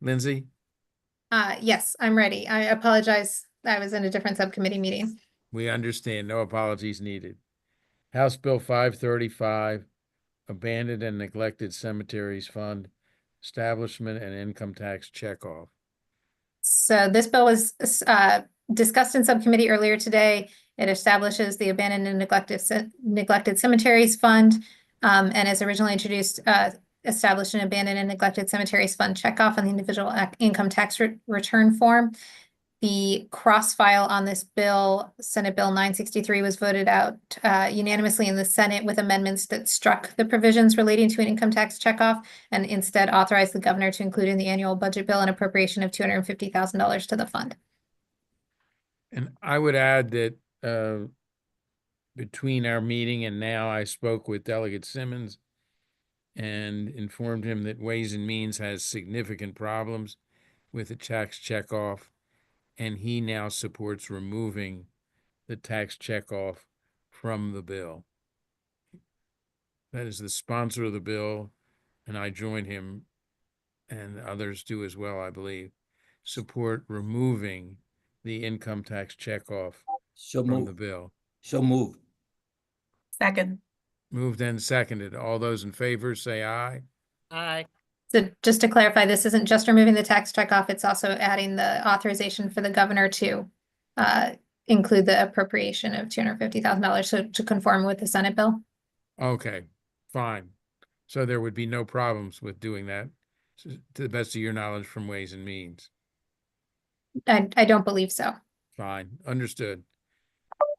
Lindsay? Yes, I'm ready. I apologize. I was in a different subcommittee meeting. We understand. No apologies needed. House Bill 535, Abandoned and Neglected Cemeteries Fund, Establishment and Income Tax Checkoff. So this bill was discussed in subcommittee earlier today. It establishes the Abandoned and Neglected Cemeteries Fund, and as originally introduced, established an Abandoned and Neglected Cemeteries Fund checkoff on the individual income tax return form. The cross-file on this bill, Senate Bill 963, was voted out unanimously in the Senate with amendments that struck the provisions relating to an income tax checkoff and instead authorized the governor to include in the annual budget bill an appropriation of $250,000 to the fund. And I would add that between our meeting and now, I spoke with Delegate Simmons and informed him that Ways and Means has significant problems with the tax checkoff, and he now supports removing the tax checkoff from the bill. That is the sponsor of the bill, and I join him, and others do as well, I believe, support removing the income tax checkoff from the bill. So moved. Second. Moved and seconded. All those in favor say aye. Aye. So just to clarify, this isn't just removing the tax checkoff, it's also adding the authorization for the governor to include the appropriation of $250,000 so to conform with the Senate bill. Okay, fine. So there would be no problems with doing that, to the best of your knowledge, from Ways and Means. I don't believe so. Fine, understood.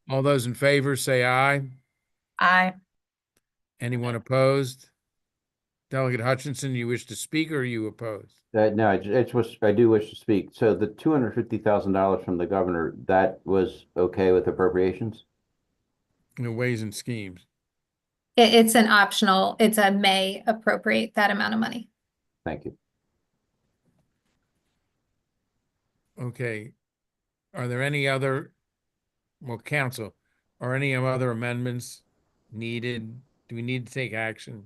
All those in favor say aye. Aye. Anyone opposed? Delegate Hutchinson, you wish to speak or are you opposed? No, I do wish to speak. So the $250,000 from the governor, that was okay with appropriations? The Ways and Schemes. It's an optional, it's a may appropriate that amount of money. Thank you. Okay. Are there any other, council, are any other amendments needed? Do we need to take action,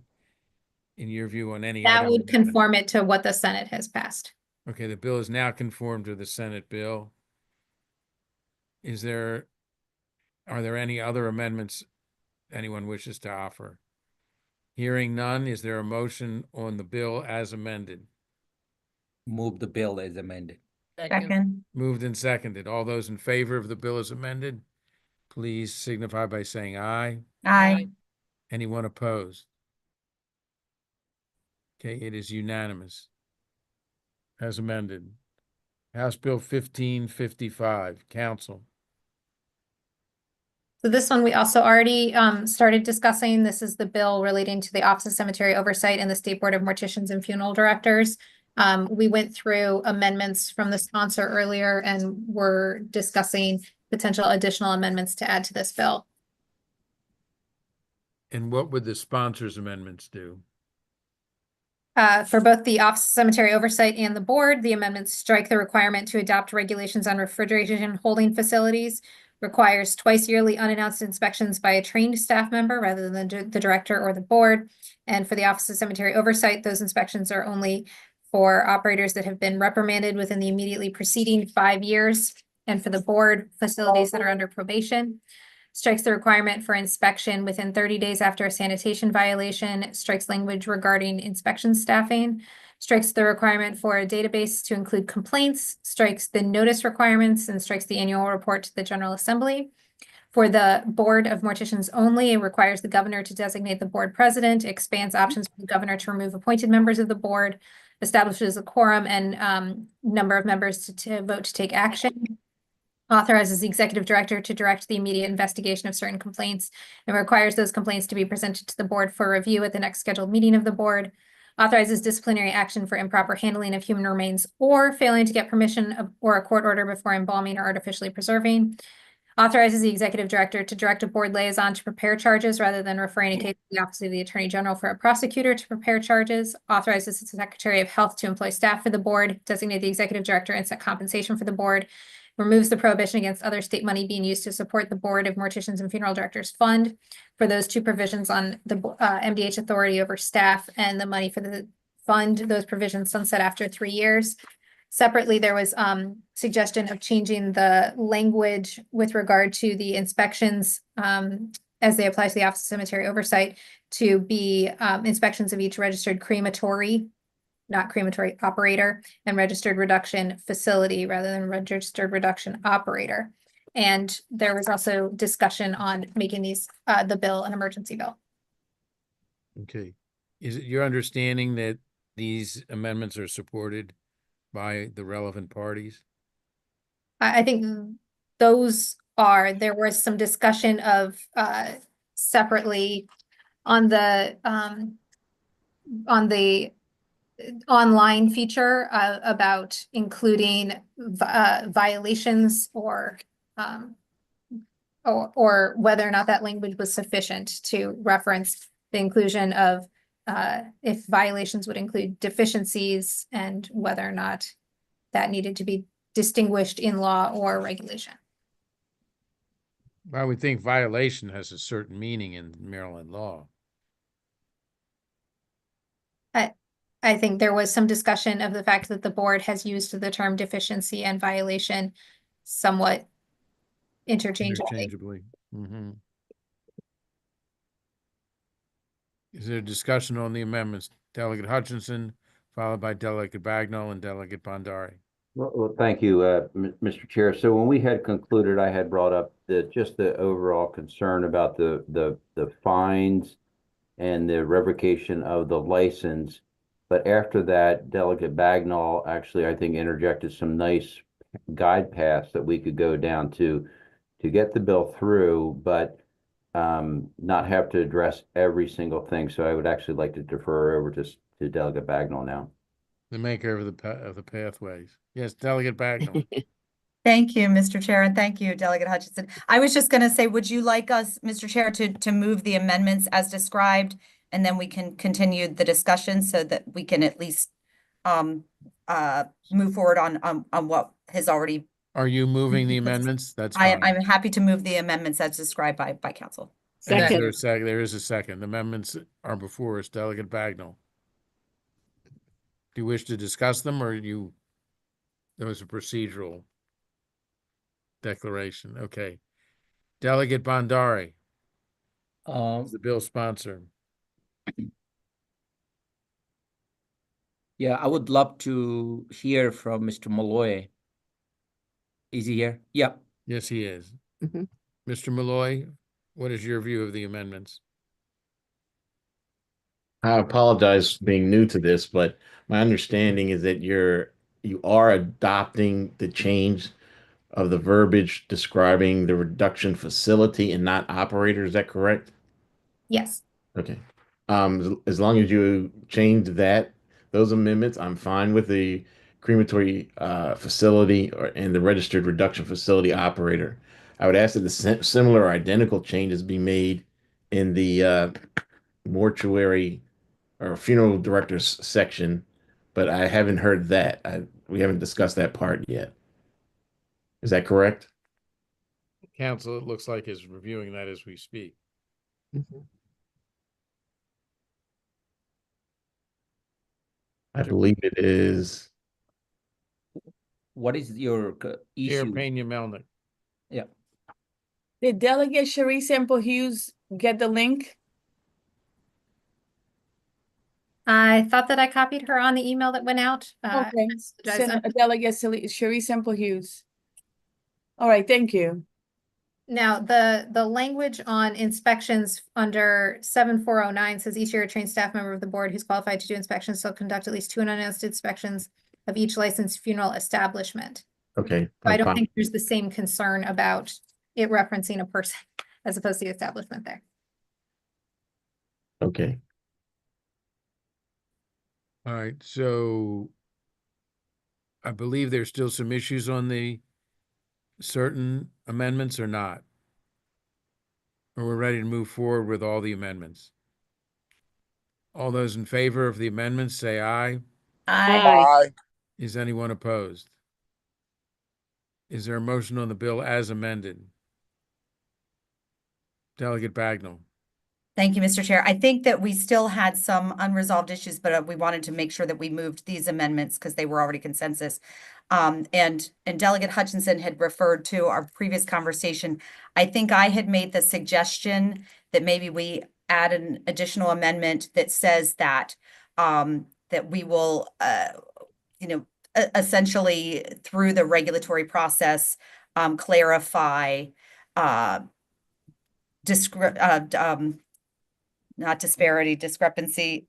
in your view, on any That other would amendment? conform it to what the Senate has passed. Okay, the bill is now conformed to the Senate bill. Are there any other amendments anyone wishes to offer? Hearing none, is there a motion on the bill as amended? Move the bill as amended. Second. Moved and seconded. All those in favor of the bill as amended, please signify by saying aye. Aye. Anyone opposed? Okay, it is unanimous as amended. House Bill 1555, Council. So this one we also already started discussing. This is the bill relating to the Office of Cemetery Oversight and the State Board of Morticians and Funeral Directors. We went through amendments from the sponsor earlier and we're discussing potential additional amendments to add to this bill. And what would the sponsor's amendments do? For both the Office of Cemetery Oversight and the board, the amendments strike the requirement to adopt regulations on refrigeration holding facilities, requires twice yearly unannounced inspections by a trained staff member rather than the director or the board. And for the Office of Cemetery Oversight, those inspections are only for operators that have been reprimanded within the immediately preceding 5 years. And for the board, facilities that are under probation. Strikes the requirement for inspection within 30 days after a sanitation violation, strikes language regarding inspection staffing, strikes the requirement for a database to include complaints, strikes the notice requirements, and strikes the annual report to the General Assembly. For the Board of Morticians only, it requires the governor to designate the board president, expands options for the governor to remove appointed members of the board, establishes a quorum and number of members to vote to take action. Authorizes the executive director to direct the immediate investigation of certain complaints and requires those complaints to be presented to the board for review at the next scheduled meeting of the board. Authorizes disciplinary action for improper handling of human remains or failing to get permission or a court order before embalming or artificially preserving. Authorizes the executive director to direct a board liaison to prepare charges rather than referring a case to the Office of the Attorney General for a prosecutor to prepare charges. Authorizes the Secretary of Health to employ staff for the board, designate the executive director and set compensation for the board. Removes the prohibition against other state money being used to support the Board of Morticians and Funeral Directors Fund for those two provisions on the MDH authority over staff and the money for the fund those provisions sunset after 3 years. Separately, there was suggestion of changing the language with regard to the inspections as they apply to the Office of Cemetery Oversight to be inspections of each registered crematory, not crematory operator, and registered reduction facility rather than registered reduction operator. And there was also discussion on making these the bill an emergency bill. Okay. Is it your understanding that these amendments are supported by the relevant parties? I think those are, there was some discussion of separately on the online feature about including violations or whether or not that language was sufficient to reference the inclusion of if violations would include deficiencies and whether or not that needed to be distinguished in law or regulation. I would think violation has a certain meaning in Maryland law. I think there was some discussion of the fact that the board has used the term deficiency and violation somewhat interchangeably. Mhm. Is there discussion on the amendments? Delegate Hutchinson, followed by Delegate Bagnall and Delegate Bondari. Well, thank you, Mr. Chair. So when we had concluded, I had brought up just the overall concern about the fines and the revocation of the license. But after that, Delegate Bagnall actually, I think, interjected some nice guide paths that we could go down to get the bill through, but not have to address every single thing. So I would actually like to defer over to Delegate Bagnall now. The maker of the pathways. Yes, Delegate Bagnall. Thank you, Mr. Chair, and thank you, Delegate Hutchinson. I was just going to say, would you like us, Mr. Chair, to move the amendments as described, and then we can continue the discussion so that we can at least move forward on what has already. Are you moving the amendments? That's fine. I'm happy to move the amendments as described by council. And is Second. there a second? There is a second. The amendments are before us. Delegate Bagnall. Do you wish to discuss them or there was a procedural declaration? Okay. Delegate Bondari, the bill sponsor. Yeah, I would love to hear from Mr. Malloy. Is he here? Yeah. Yes, he is. Mhm. Mr. Malloy, what is your view of the amendments? I apologize for being new to this, but my understanding is that you are adopting the change of the verbiage describing the reduction facility and not operator. Is that correct? Yes. Okay. As long as you change those amendments, I'm fine with the crematory facility and the registered reduction facility operator. I would ask that the similar or identical changes be made in the mortuary or funeral directors section, but I haven't heard that. We haven't discussed that part yet. Is that correct? Council, it looks like, is reviewing that as we speak. Mhm. I believe it is. What is your Chair issue? Pena Melnick. Yeah. Did Delegate Cherie Semple Hughes get the link? I thought that I copied her on the email that went out. Okay, apologize. Sen- Delegate Cherie Semple Hughes. All right, thank you. Now, the language on inspections under 7409 says each year a trained staff member of the board who's qualified to do inspections shall conduct at least 2 unannounced inspections of each licensed funeral establishment. Okay. I I'm don't fine. think there's the same concern about it referencing a person as opposed to the establishment there. Okay. All right, so I believe there's still some issues on the certain amendments or not? Or we're ready to move forward with all the amendments? All those in favor of the amendments, say aye. Aye. Is anyone opposed? Is there a motion on the bill as amended? Delegate Bagnall. Thank you, Mr. Chair. I think that we still had some unresolved issues, but we wanted to make sure that we moved these amendments because they were already consensus. And Delegate Hutchinson had referred to our previous conversation. I think I had made the suggestion that maybe we add an additional amendment that says that that we will, essentially through the regulatory process, clarify not disparity, discrepancy,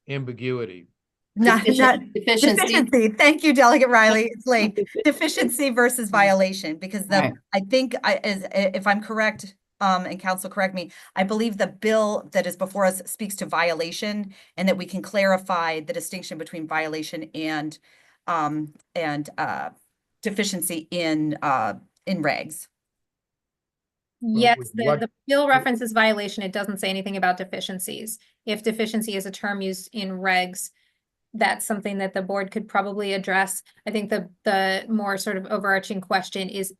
Ambiguity. not Deficiency. deficiency. Thank you, Delegate Riley. It's late. Deficiency versus violation, because Right. I think if I'm correct, and council correct me, I believe the bill that is before us speaks to violation, and that we can clarify the distinction between violation and deficiency in regs. Yes, with the, what- the bill references violation. It doesn't say anything about deficiencies. If deficiency is a term used in regs, that's something that the board could probably address. I think the more sort of overarching question is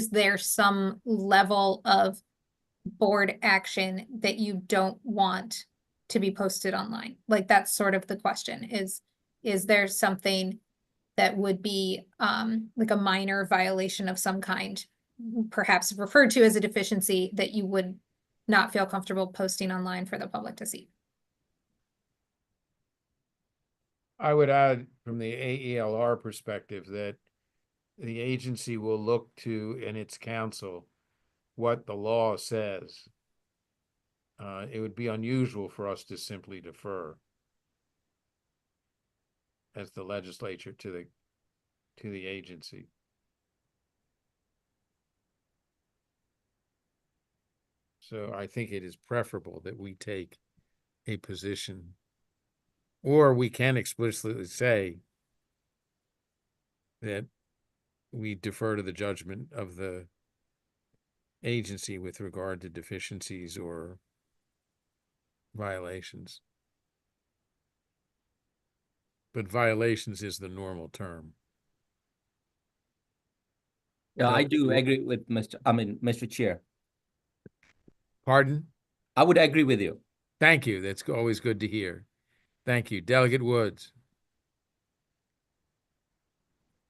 there some level of board action that you don't want to be posted online? Like, that's sort of the question, is there something that would be like a minor violation of some kind, perhaps referred to as a deficiency, that you would not feel comfortable posting online for the public to see? I would add from the AELR perspective that the agency will look to in its counsel what the law says. It would be unusual for us to simply defer as the legislature to the agency. So I think it is preferable that we take a position, or we can explicitly say that we defer to the judgment of the agency with regard to deficiencies or violations. But violations is the normal term. Yeah, I Delegate do Wood. agree with Mr. Chair. Pardon? I would agree with you. Thank you. That's always good to hear. Thank you. Delegate Woods.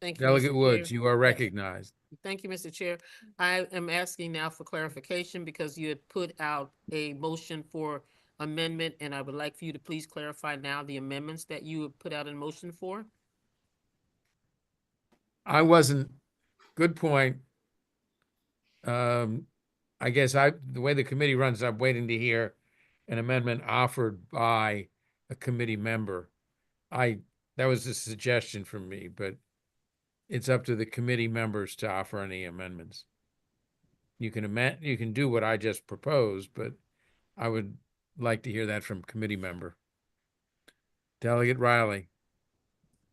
Thank you, Delegate Mr. Woods, Chair. you are recognized. Thank you, Mr. Chair. I am asking now for clarification because you had put out a motion for amendment, and I would like for you to please clarify now the amendments that you have put out in motion for. I wasn't, good point. I guess the way the committee runs, I'm waiting to hear an amendment offered by a committee member. That was a suggestion from me, but it's up to the committee members to offer any amendments. You can do what I just proposed, but I would like to hear that from committee member. Delegate Riley.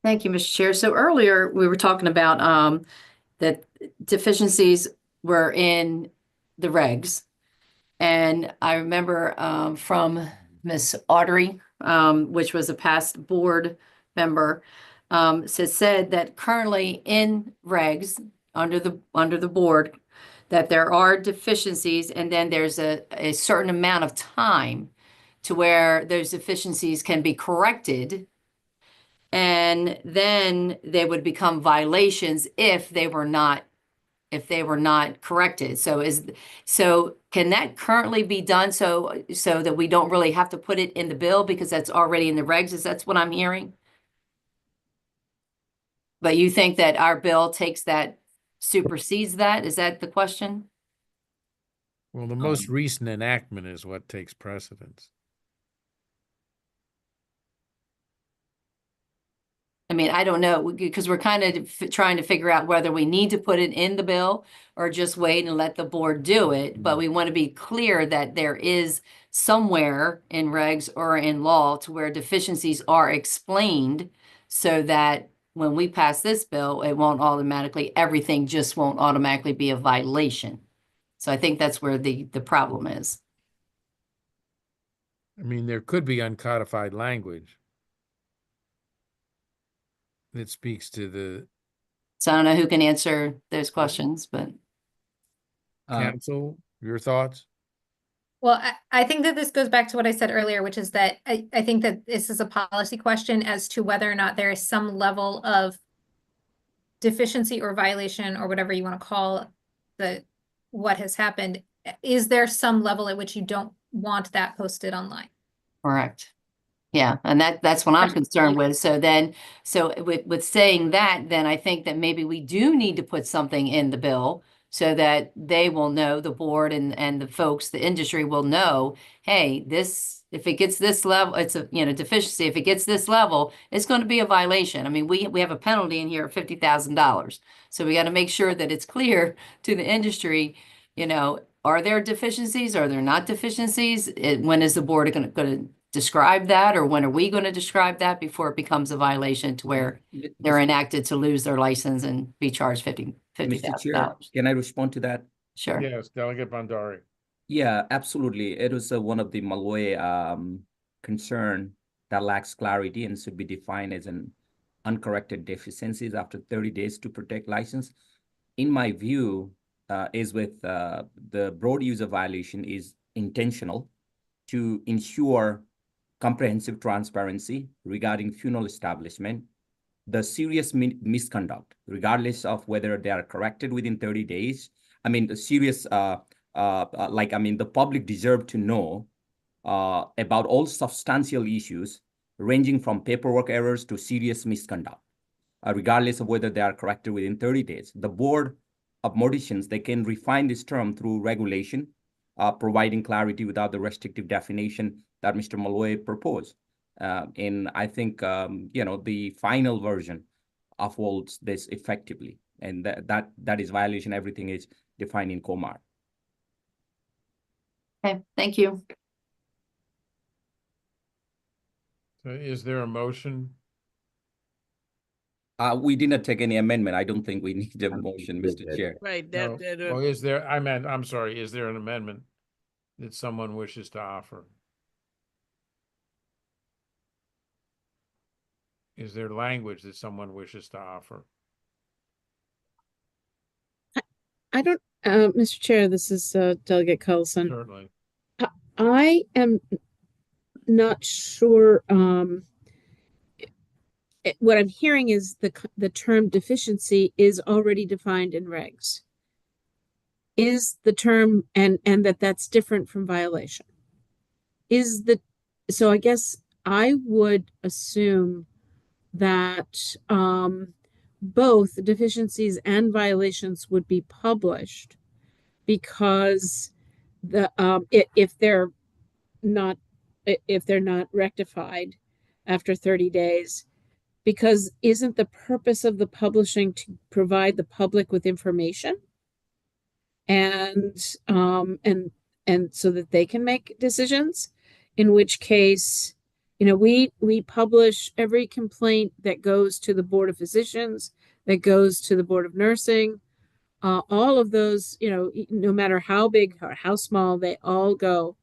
Thank you, Mr. Chair. So earlier, we were talking about that deficiencies were in the regs. And I remember from Ms. Audrey, which was a past board member, said that currently in regs under the board, that there are deficiencies, and then there's a certain amount of time to where those deficiencies can be corrected. And then they would become violations if they were not corrected. So can that currently be done so that we don't really have to put it in the bill because that's already in the regs? That's what I'm hearing? But you think that our bill takes that, supersedes that? Is that the question? Well, the most recent enactment is what takes precedence. I mean, I don't know, because we're kind of trying to figure out whether we need to put it in the bill or just wait and let the board do it. But we want to be clear that there is somewhere in regs or in law to where deficiencies are explained so that when we pass this bill, everything just won't automatically be a violation. So I think that's where the problem is. I mean, there could be uncodified language that speaks to the, So I don't know who can answer those questions, but Council, your thoughts? Well, I think that this goes back to what I said earlier, which is that I think that this is a policy question as to whether or not there is some level of deficiency or violation or whatever you want to call what has happened. Is there some level at which you don't want that posted online? Correct. Yeah, and that's what I'm Right. concerned with. So then, with saying that, then I think that maybe we do need to put something in the bill so that they will know, the board and the folks, the industry will know, hey, this, if it gets this level, it's a, deficiency. If it gets this level, it's going to be a violation. I mean, we have a penalty in here of $50,000. So we got to make sure that it's clear to the industry, are there deficiencies? Are there not deficiencies? When is the board going to describe that, or when are we going to describe that before it becomes a violation to where they're enacted to lose their license and be charged Mr. $50,000? Chair, can I respond to that? Sure. Yes, Delegate Bandari. Yeah, absolutely. It was one of the Malloy concern that lacks clarity and should be defined as an uncorrected deficiencies after 30 days to protect license. In my view, is with the broad user violation is intentional to ensure comprehensive transparency regarding funeral establishment, the serious misconduct, regardless of whether they are corrected within 30 days. I mean, the serious, the public deserve to know about all substantial issues ranging from paperwork errors to serious misconduct, regardless of whether they are corrected within 30 days. The Board of Morticians, they can refine this term through regulation, providing clarity without the restrictive definition that Mr. Malloy proposed. And I think, the final version upholds this effectively. And that is violation. Everything is defined in COMAR. Okay, thank you. So is there a motion? We did not take any amendment. I don't think we need a motion, Mr. Chair. Right, No. that, Well, is there, I'm sorry, is there an amendment that someone wishes to offer? Is there language that someone wishes to offer? I don't, Mr. Chair, this is Delegate Cullison. Certainly. I am not sure. What I'm hearing is the term deficiency is already defined in regs. Is the term and that's different from violation. So I guess I would assume that both deficiencies and violations would be published, because if they're not rectified after 30 days, because isn't the purpose of the publishing to provide the public with information and so that they can make decisions, in which case, we publish every complaint that goes to the Board of Physicians, that goes to the Board of Nursing, all of those, no matter how big or how small, they all go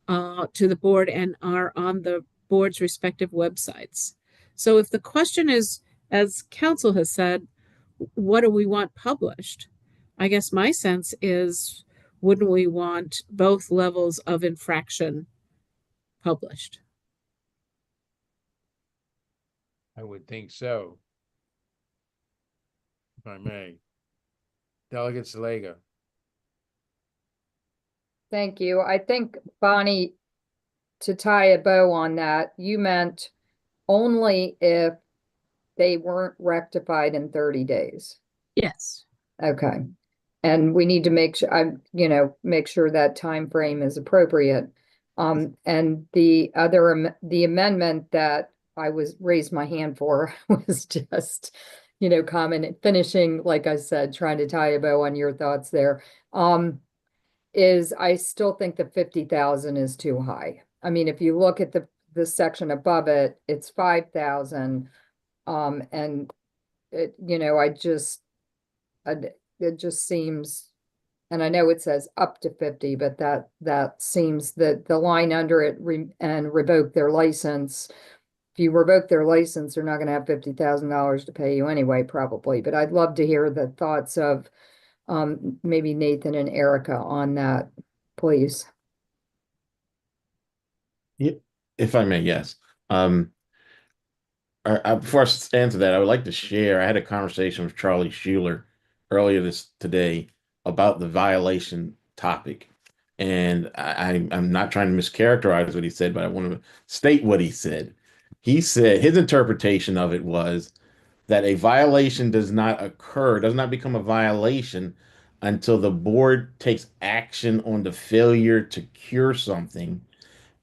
to the board and are on the board's respective websites. So if the question is, as council has said, what do we want published? I guess my sense is, wouldn't we want both levels of infraction published? I would think so. If I may. Delegate Salega. Thank you. I think, Bonnie, to tie a bow on that, you meant only if they weren't rectified in 30 days. Yes. Okay. And we need to make sure, make sure that time frame is appropriate. And the amendment that I raised my hand for was just, finishing, like I said, trying to tie a bow on your thoughts there. Is I still think the 50,000 is too high. I mean, if you look at the section above it, it's 5,000. And it, it just seems, and I know it says up to 50, but that seems that the line under it and revoke their license. If you revoke their license, they're not going to have $50,000 to pay you anyway, probably. But I'd love to hear the thoughts of maybe Nathan and Erica on that, please. If I may, yes. Before I answer that, I would like to share. I had a conversation with Charlie Schuler earlier today about the violation topic, and I'm not trying to mischaracterize what he said, but I want to state what he said. He said his interpretation of it was that a violation does not occur, does not become a violation until the board takes action on the failure to cure something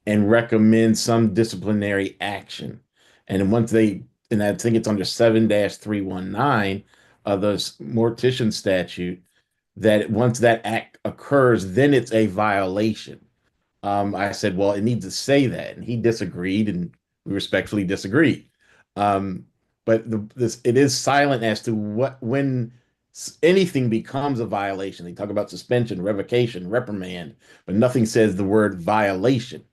and recommend some disciplinary action. And once they, and I think it's under 7-319 of the mortician statute, that once that act occurs, then it's a violation. I said, well, it needs to say that. And he disagreed, and we respectfully disagreed. But it is silent as to when anything becomes a violation. They talk about suspension, revocation, reprimand, but nothing says the word violation.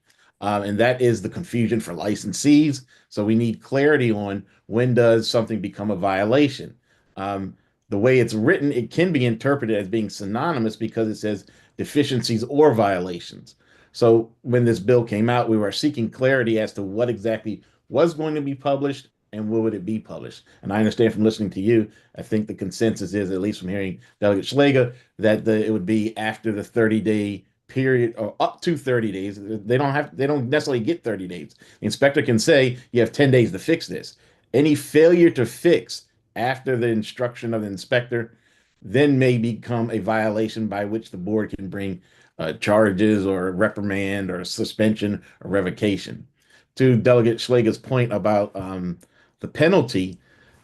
And that is the confusion for licensees. So we need clarity on when does something become a violation. The way it's written, it can be interpreted as being synonymous because it says deficiencies or violations. So when this bill came out, we were seeking clarity as to what exactly was going to be published and when would it be published. And I understand from listening to you, I think the consensus is, at least from hearing Delegate Schlega, that it would be after the 30-day period or up to 30 days. They don't necessarily get 30 days. The inspector can say you have 10 days to fix this. Any failure to fix after the instruction of the inspector then may become a violation by which the board can bring charges or reprimand or suspension or revocation. To Delegate Schlegel's point about the penalty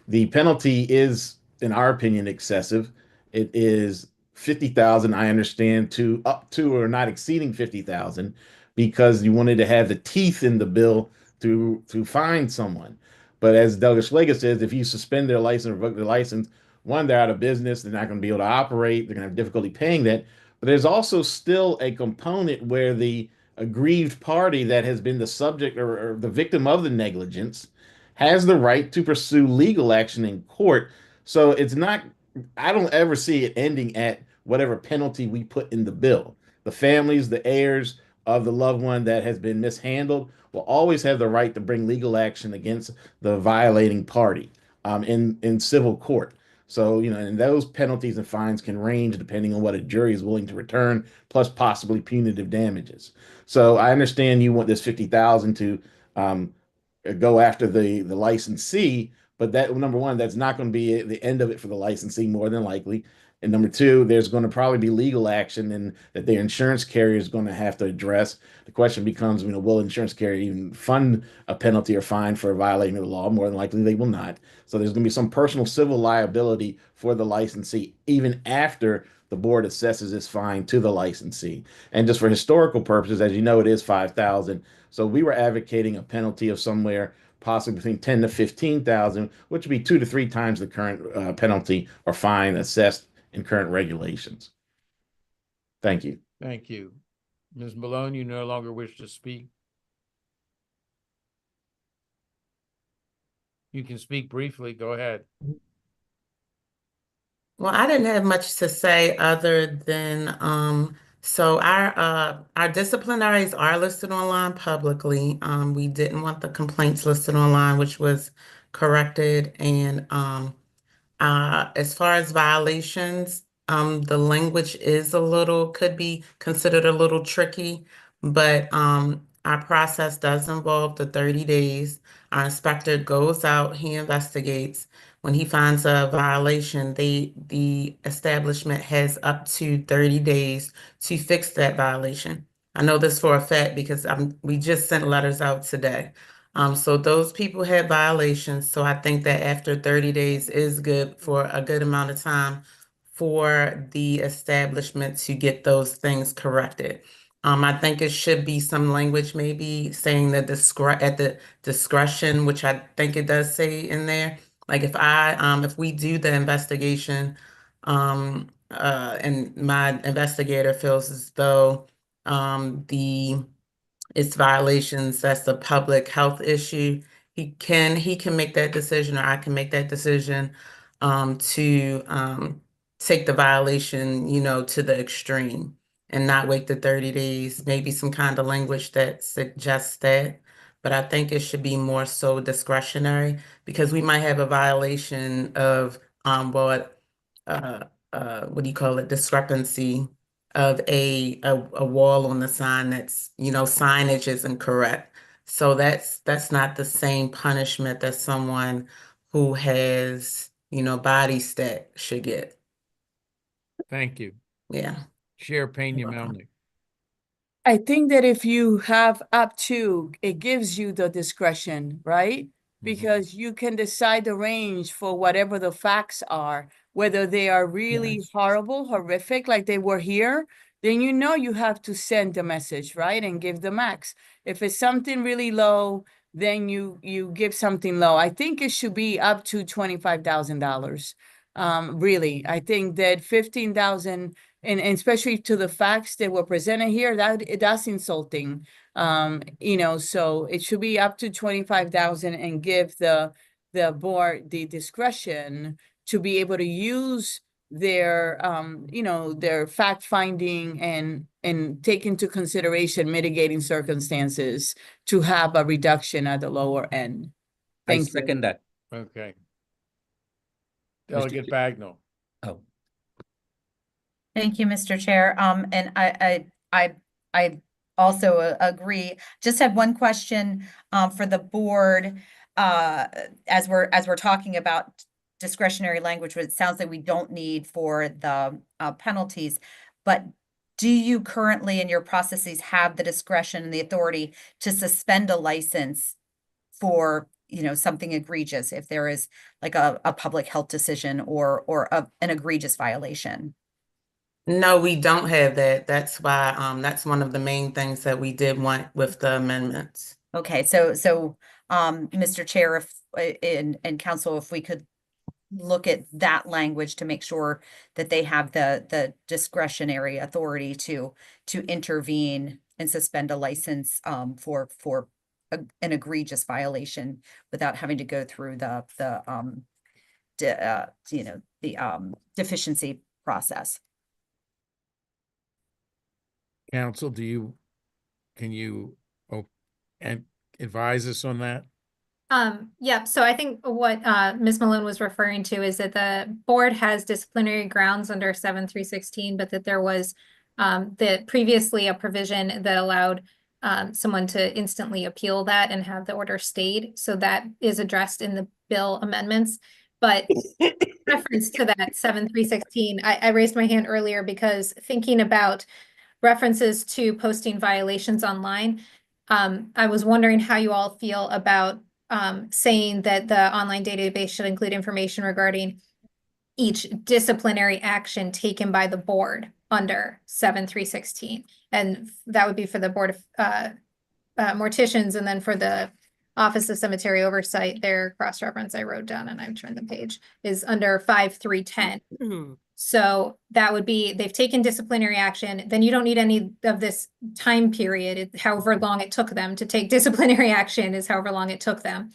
is, in our opinion, excessive. It is 50,000, I understand, to up to or not exceeding 50,000 because you wanted to have the teeth in the bill to fine someone. But as Delegate Schlegel says, if you suspend their license or revoke their license, one, they're out of business, they're not going to be able to operate, they're going to have difficulty paying that. But there's also still a component where the aggrieved party that has been the subject or the victim of the negligence has the right to pursue legal action in court. So it's not, I don't ever see it ending at whatever penalty we put in the bill. The families, the heirs of the loved one that has been mishandled will always have the right to bring legal action against the violating party in civil court. So, and those penalties and fines can range depending on what a jury is willing to return, plus possibly punitive damages. So I understand you want this 50,000 to go after the licensee, but that, number one, that's not going to be the end of it for the licensee, more than likely. And number two, there's going to probably be legal action and that their insurance carrier is going to have to address. The question becomes, will insurance carrier even fund a penalty or fine for violating the law? More than likely, they will not. So there's going to be some personal civil liability for the licensee, even after the board assesses this fine to the licensee. And just for historical purposes, as you know, it is 5,000. So we were advocating a penalty of somewhere possibly between 10 to 15,000, which would be 2 to 3 times the current penalty or fine assessed in current regulations. Thank you. Thank you. Ms. Malone, you no longer wish to speak? You can speak briefly. Go ahead. Well, I didn't have much to say other than so our disciplinaries are listed online publicly. We didn't want the complaints listed online, which was corrected. And as far as violations, the language is could be considered a little tricky, but our process does involve the 30 days. Our inspector goes out, he investigates. When he finds a violation, the establishment has up to 30 days to fix that violation. I know this for a fact because we just sent letters out today. So those people had violations. So I think that after 30 days is good for a good amount of time for the establishment to get those things corrected. I think it should be some language maybe saying that at the discretion, which I think it does say in there. Like if we do the investigation, and my investigator feels as though it's violations, that's a public health issue, he can make that decision, or I can make that decision to take the violation, you know, to the extreme and not wait the 30 days, maybe some kind of language that suggests that. But I think it should be more so discretionary because we might have a violation of what do you call it, discrepancy of a wall on the sign that's, you know, signage isn't correct. So that's not the same punishment that someone who has, you know, body stat should get. Thank you. Yeah. Chair Pena You're welcome. Melnick. I think that if you have up to, it gives you the discretion, right? Because you can decide the range for whatever the facts are, whether they are really Yes. horrible, horrific, like they were here, then you know you have to send the message, right? And give the max. If it's something really low, then you give something low. I think it should be up to $25,000. Really, I think that 15,000 and especially to the facts that were presented here, that's insulting. You know, so it should be up to 25,000 and give the board the discretion to be able to use their you know, their fact finding and take into consideration mitigating circumstances to have a reduction at the lower end. I Thank you. second that. Okay. Mr. Delegate Bagnall. Oh, Thank you, Mr. Chair. And I also agree. Just had one question, for the board. As we're talking about discretionary language, which it sounds like we don't need for the, penalties. But do you currently in your processes have the discretion and the authority to suspend a license for, you know, something egregious if there is like a public health decision or an egregious violation? No, we don't have that. That's why, that's one of the main things that we did want with the amendments. Okay, so, Mr. Chair, if, and council, if we could look at that language to make sure that they have the discretionary authority to intervene and suspend a license, for an egregious violation without having to go through the you know, the, deficiency process. Council, can you and advise us on that? Yeah, so I think what Ms. Malone was referring to is that the board has disciplinary grounds under 7316, but that there was previously a provision that allowed someone to instantly appeal that and have the order stayed. So that is addressed in the bill amendments. But reference to that 7316, I raised my hand earlier because thinking about references to posting violations online, I was wondering how you all feel about saying that the online database should include information regarding each disciplinary action taken by the board under 7316. And that would be for the Board of Morticians, and then for the Office of Cemetery Oversight, their cross-reference I wrote down and I've turned the page is under 5310. So that would be, they've taken disciplinary action, then you don't need any of this time period. However long it took them to take disciplinary action is however long it took them.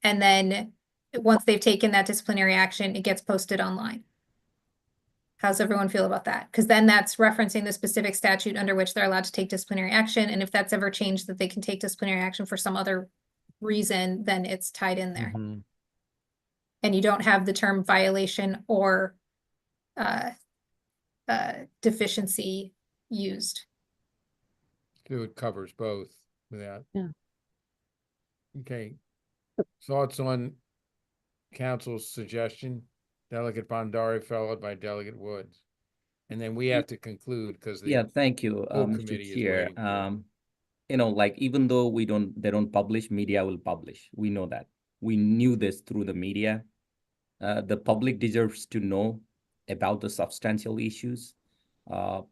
And then once they've taken that disciplinary action, it gets posted online. How's everyone feel about that? Because then that's referencing the specific statute under which they're allowed to take disciplinary action. And if that's ever changed that they can take disciplinary action for some other reason, then it's tied in there. And you don't have the term violation or deficiency used. So it covers both without. Yeah. Okay. Thoughts on council's suggestion? Delegate Bhandari followed by Delegate Woods. And then we have to conclude because yeah, the thank you, full Mr. committee is Chair. waiting for You know, like even though they don't publish, media will publish. We know that. We knew this through the media. The public deserves to know about the substantial issues. I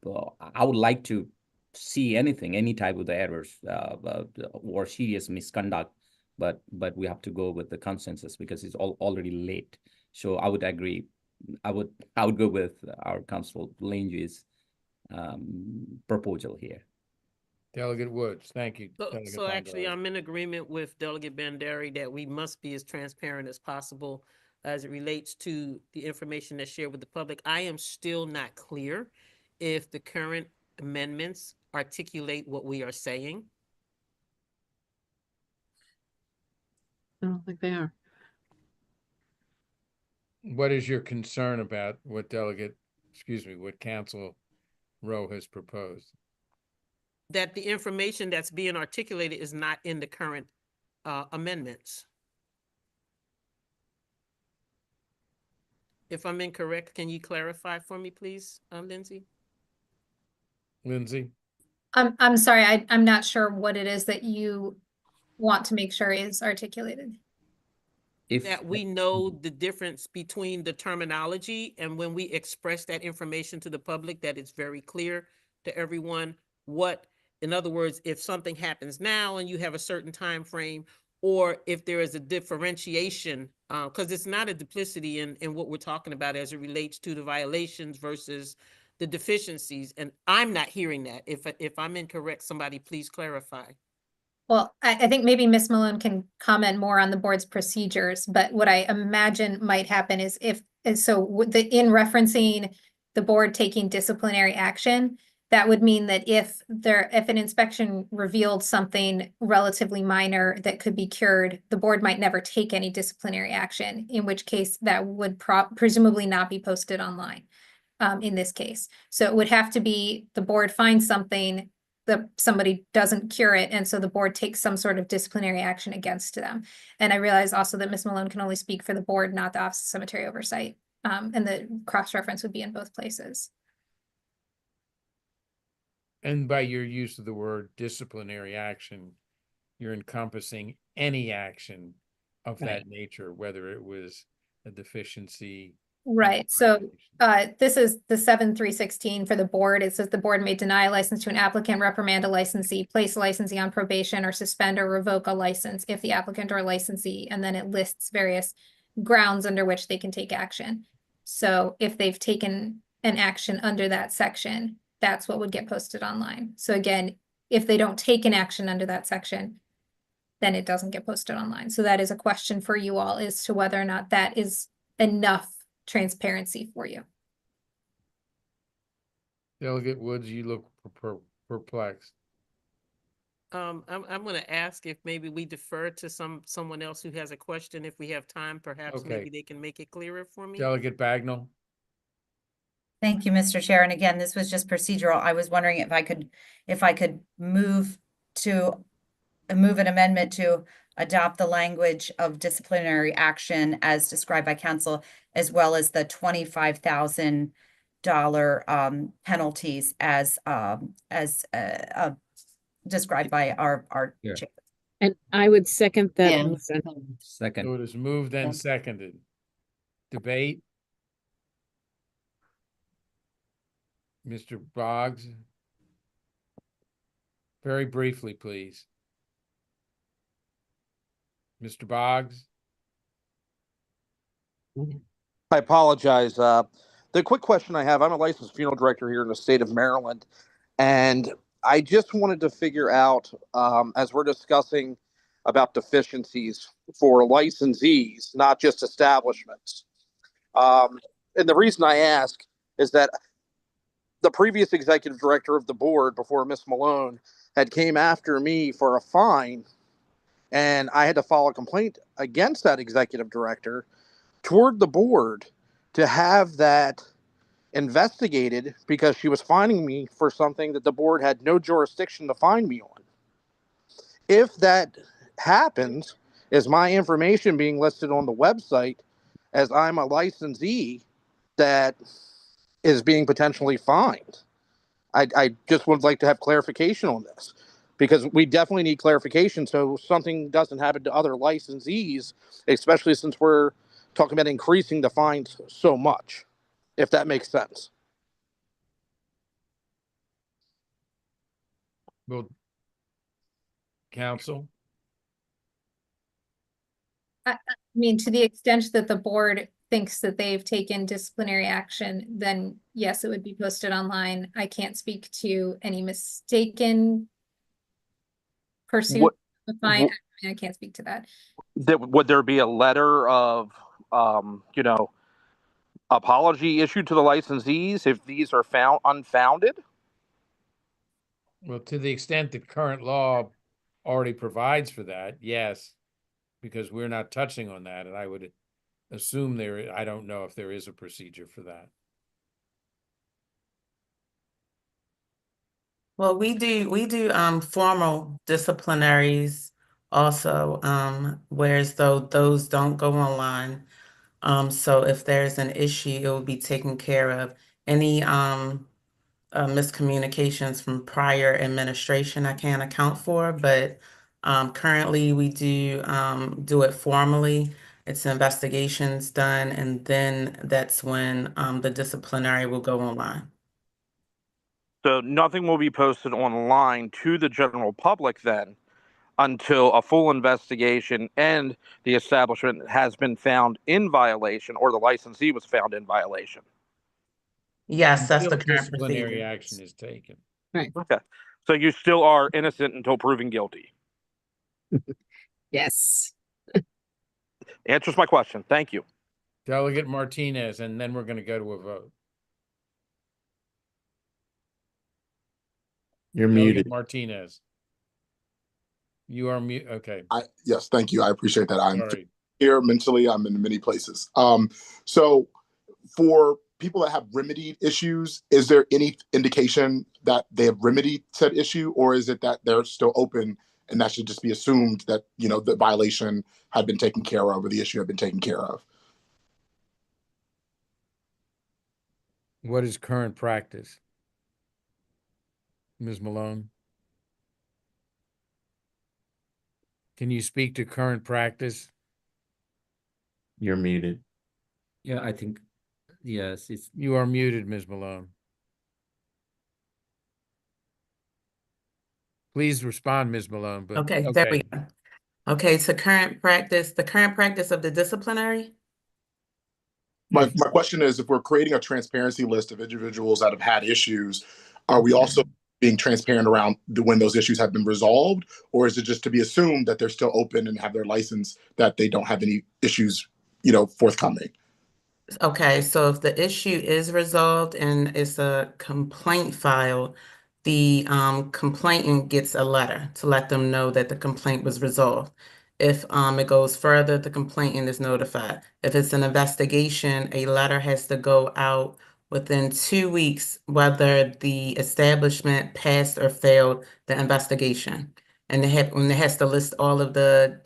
would like to see any type of errors or serious misconduct, but we have to go with the consensus because it's already late. So I would agree. I would go with our Council Lange's proposal here. Delegate Woods. Thank you. Delegate So actually, Bhandari. I'm in agreement with Delegate Banderi that we must be as transparent as possible as it relates to the information that's shared with the public. I am still not clear if the current amendments articulate what we are saying. I don't think they are. What is your concern about what what Council Rowe has proposed? That the information that's being articulated is not in the current amendments. If I'm incorrect, can you clarify for me, please, Lindsay? Lindsay? I'm sorry, I'm not sure what it is that you want to make sure is articulated. If That we know the difference between the terminology, and when we express that information to the public, that it's very clear to everyone what, in other words, if something happens now and you have a certain time frame, or if there is a differentiation, because it's not a duplicity in what we're talking about as it relates to the violations versus the deficiencies. And I'm not hearing that. If I'm incorrect, somebody please clarify. Well, I think maybe Ms. Malone can comment more on the board's procedures, but what I imagine might happen is in referencing the board taking disciplinary action, that would mean that if an inspection revealed something relatively minor that could be cured, the board might never take any disciplinary action, in which case that would presumably not be posted online, in this case. So it would have to be the board finds something that somebody doesn't cure it, and so the board takes some sort of disciplinary action against them. And I realize also that Ms. Malone can only speak for the board, not the Office of Cemetery Oversight. And the cross-reference would be in both places. And by your use of the word disciplinary action, you're encompassing any action of that nature, whether it was a deficiency. Right, so this is the 7316 for the board. It says the board may deny a license to an applicant, reprimand a licensee, place a licensee on probation, or suspend or revoke a license if the applicant or licensee, and then it lists various grounds under which they can take action. So if they've taken an action under that section, that's what would get posted online. So again, if they don't take an action under that section, then it doesn't get posted online. So that is a question for you all as to whether or not that is enough transparency for you. Delegate Woods, you look perplexed. I'm going to ask if maybe we defer to someone else who has a question. If we have time, perhaps Okay. maybe they can make it clearer for me. Delegate Bagnall? Thank you, Mr. Chair. And again, this was just procedural. I was wondering if I could move an amendment to adopt the language of disciplinary action as described by council, as well as the $25,000 penalties as described by our Yeah. chair. And I would second that Yeah. motion. second, So it is moved and Yeah. seconded. Debate? Mr. Boggs? Very briefly, please. Mr. Boggs? I apologize. The quick question I have, I'm a licensed funeral director here in the state of Maryland, and I just wanted to figure out, as we're discussing about deficiencies for licensees, not just establishments. And the reason I ask is that the previous executive director of the board before Miss Malone had came after me for a fine, and I had to file a complaint against that executive director toward the board to have that investigated because she was fining me for something that the board had no jurisdiction to fine me on. If that happens, is my information being listed on the website as I'm a licensee that is being potentially fined? I just would like to have clarification on this, because we definitely need clarification so something doesn't happen to other licensees, especially since we're talking about increasing the fines so much, if that makes sense. Well, counsel? I mean, to the extent that the board thinks that they've taken disciplinary action, then yes, it would be posted online. I can't speak to any mistaken pursuit of fine. I can't speak to that. Would there be a letter of apology issued to the licensees if these are found unfounded? Well, to the extent that current law already provides for that, yes, because we're not touching on that, and I would assume I don't know if there is a procedure for that. Well, we do formal disciplinaries also, whereas though those don't go online. So if there's an issue, it will be taken care of. Any miscommunications from prior administration I can't account for, but currently we do it formally. It's investigations done, and then that's when the disciplinary will go online. So nothing will be posted online to the general public then until a full investigation and the establishment has been found in violation or the licensee was found in violation. Yes, that's the Until current disciplinary procedure. action is taken. Right. Okay. So you still are innocent until proven guilty. Yes. Answers my question. Thank you. Delegate Martinez, and then we're going to go to a vote. You're Delegate muted. Martinez. You are mute. Okay. Yes, thank you. I appreciate that. I'm Sorry. here mentally. I'm in many places. So for people that have remedied issues, is there any indication that they have remedied said issue, or is it that they're still open and that should just be assumed that, the violation had been taken care of or the issue had been taken care of? What is current practice? Ms. Malone? Can you speak to current practice? You're muted. Yeah, I think, yes, it's You are muted, Ms. Malone. Please respond, Ms. Malone, but Okay, there we go. Okay, so the current practice of the disciplinary? My question is, if we're creating a transparency list of individuals that have had issues, are we also being transparent around when those issues have been resolved, or is it just to be assumed that they're still open and have their license, that they don't have any issues, forthcoming? Okay, so if the issue is resolved and it's a complaint filed, the complainant gets a letter to let them know that the complaint was resolved. If it goes further, the complainant is notified. If it's an investigation, a letter has to go out within 2 weeks, whether the establishment passed or failed the investigation. And it has to list all of the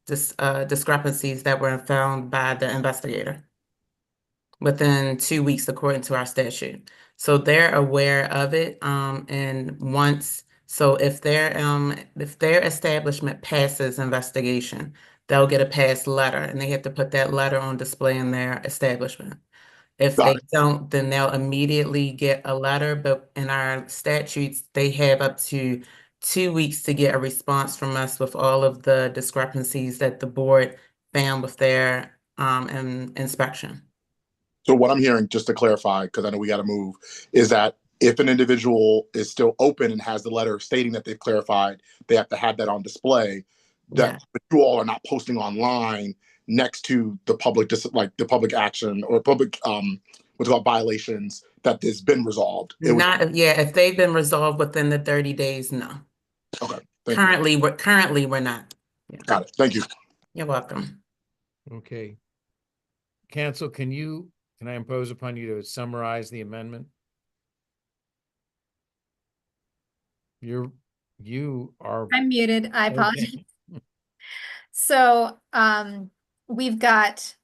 discrepancies that were found by the investigator within 2 weeks according to our statute. So they're aware of it. So if their establishment passes investigation, they'll get a pass letter and they have to put that letter on display in their establishment. If Got they it. don't, then they'll immediately get a letter, but in our statutes, they have up to 2 weeks to get a response from us with all of the discrepancies that the board found with their inspection. So what I'm hearing, just to clarify, because I know we got to move, is that if an individual is still open and has the letter stating that they've clarified, they have to have that on display. That but you all are not posting online next to the public, like the public action or public what's called violations that has been resolved. If they've been resolved within the 30 days, no. Okay. Currently we're not. Yeah. Got it. Thank you. You're welcome. Okay. Council, can I impose upon you to summarize the amendment? You are. I'm muted. I apologize. Okay. So, we've got,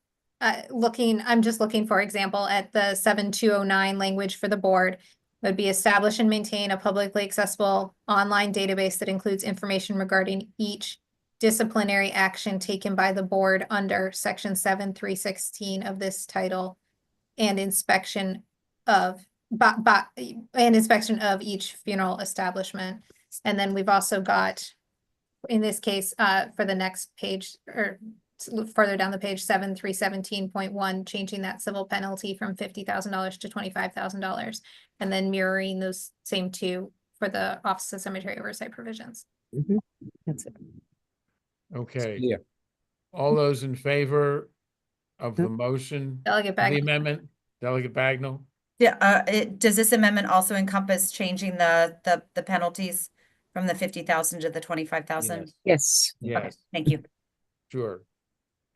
I'm just looking, for example, at the 7209 language for the board. Would be establish and maintain a publicly accessible online database that includes information regarding each disciplinary action taken by the board under section 7316 of this title and inspection of each funeral establishment. And then we've also got, in this case, for the next page, or further down the page, 7317.1, changing that civil penalty from $50,000 to $25,000, and then mirroring those same two for the Office of Cemetery Oversight provisions. That's it. Okay. Yeah. All those in favor of the motion, Delegate of the Bagnell. amendment? Delegate Bagnell? Yeah, does this amendment also encompass changing the penalties from the 50,000 to the 25,000? Yes. Yes. Okay, Yes, thank you. sure.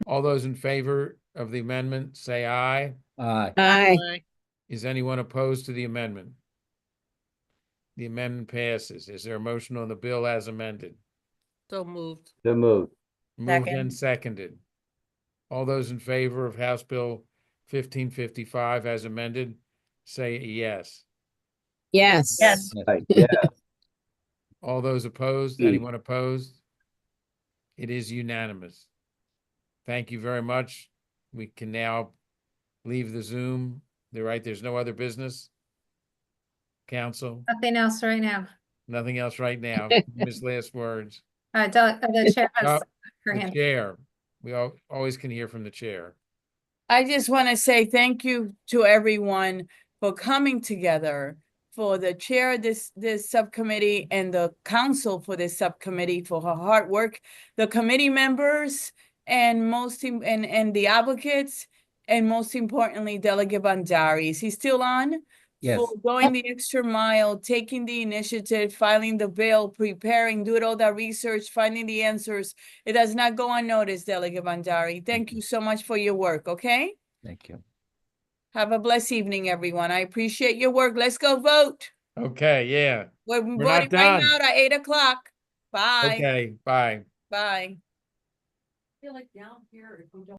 All those in favor of the amendment, say aye. Aye. Aye. Is anyone opposed to the amendment? The amendment passes. Is there a motion on the bill as amended? So moved. So moved. Moved Second. and seconded. All those in favor of House Bill 1555 as amended, say yes. Yes. Yes. Right, yeah. All those opposed, Yes. anyone opposed? It is unanimous. Thank you very much. We can now leave the Zoom. They're right, there's no other business. Council, Nothing else right now. nothing else right now. Miss last words. The chair has Oh, her The hand. chair. We always can hear from the chair. I just want to say thank you to everyone for coming together, for the chair of this subcommittee and the council for this subcommittee for her hard work, the committee members and and the advocates, and most importantly, Delegate Bandari. Is he still on? Yes. For going the extra mile, taking the initiative, filing the bill, preparing, doing all that research, finding the answers. It does not go unnoticed, Delegate Bandari. Thank you so much for your work, okay? Thank you. Have a blessed evening, everyone. I appreciate your work. Let's go vote. Okay, yeah. We're not voting right done. now at 8 o'clock. Bye. Okay, bye. Bye. Feel like down here, if we don't